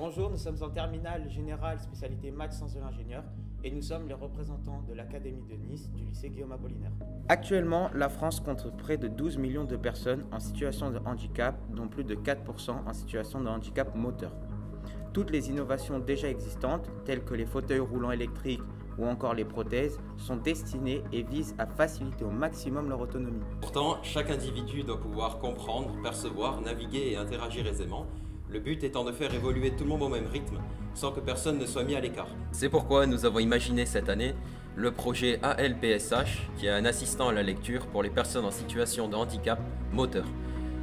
Bonjour, nous sommes en terminale générale spécialité maths sciences de l'ingénieur et nous sommes les représentants de l'Académie de Nice du lycée Guillaume Apollinaire. Actuellement, la France compte près de 12 millions de personnes en situation de handicap, dont plus de 4% en situation de handicap moteur. Toutes les innovations déjà existantes, telles que les fauteuils roulants électriques ou encore les prothèses, sont destinées et visent à faciliter au maximum leur autonomie. Pourtant, chaque individu doit pouvoir comprendre, percevoir, naviguer et interagir aisément. Le but étant de faire évoluer tout le monde au même rythme, sans que personne ne soit mis à l'écart. C'est pourquoi nous avons imaginé cette année le projet ALPSH, qui est un assistant à la lecture pour les personnes en situation de handicap moteur.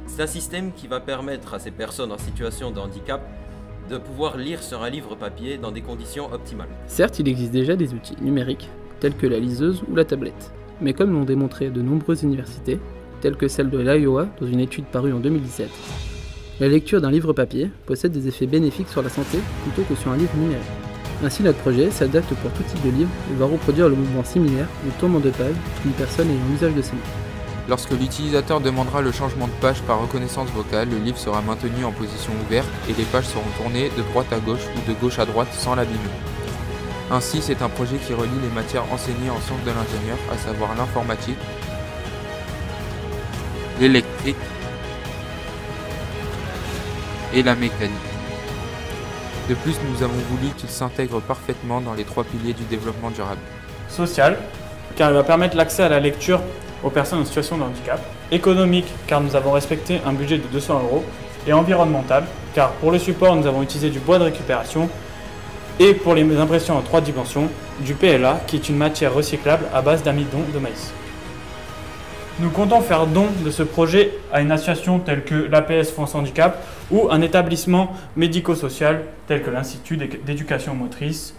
C'est un système qui va permettre à ces personnes en situation de handicap de pouvoir lire sur un livre papier dans des conditions optimales. Certes, il existe déjà des outils numériques, tels que la liseuse ou la tablette. Mais comme l'ont démontré de nombreuses universités, telles que celle de l'Iowa dans une étude parue en 2017, la lecture d'un livre papier possède des effets bénéfiques sur la santé plutôt que sur un livre numérique. Ainsi, notre projet s'adapte pour tout type de livre et va reproduire le mouvement similaire du tournement de page d'une personne ayant l'usage de ses mains. Lorsque l'utilisateur demandera le changement de page par reconnaissance vocale, le livre sera maintenu en position ouverte et les pages seront tournées de droite à gauche ou de gauche à droite sans l'abîmer. Ainsi, c'est un projet qui relie les matières enseignées en sciences de l'ingénieur, à savoir l'informatique, l'électrique et la mécanique. De plus, nous avons voulu qu'il s'intègre parfaitement dans les 3 piliers du développement durable. Social, car il va permettre l'accès à la lecture aux personnes en situation de handicap. Économique, car nous avons respecté un budget de 200 €. Et environnemental, car pour le support, nous avons utilisé du bois de récupération. Et pour les impressions en 3 dimensions, du PLA, qui est une matière recyclable à base d'amidon de maïs. Nous comptons faire don de ce projet à une association telle que l'APS France Handicap ou un établissement médico-social tel que l'Institut d'éducation motrice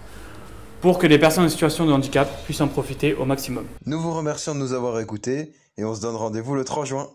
pour que les personnes en situation de handicap puissent en profiter au maximum. Nous vous remercions de nous avoir écoutés et on se donne rendez-vous le 3 juin.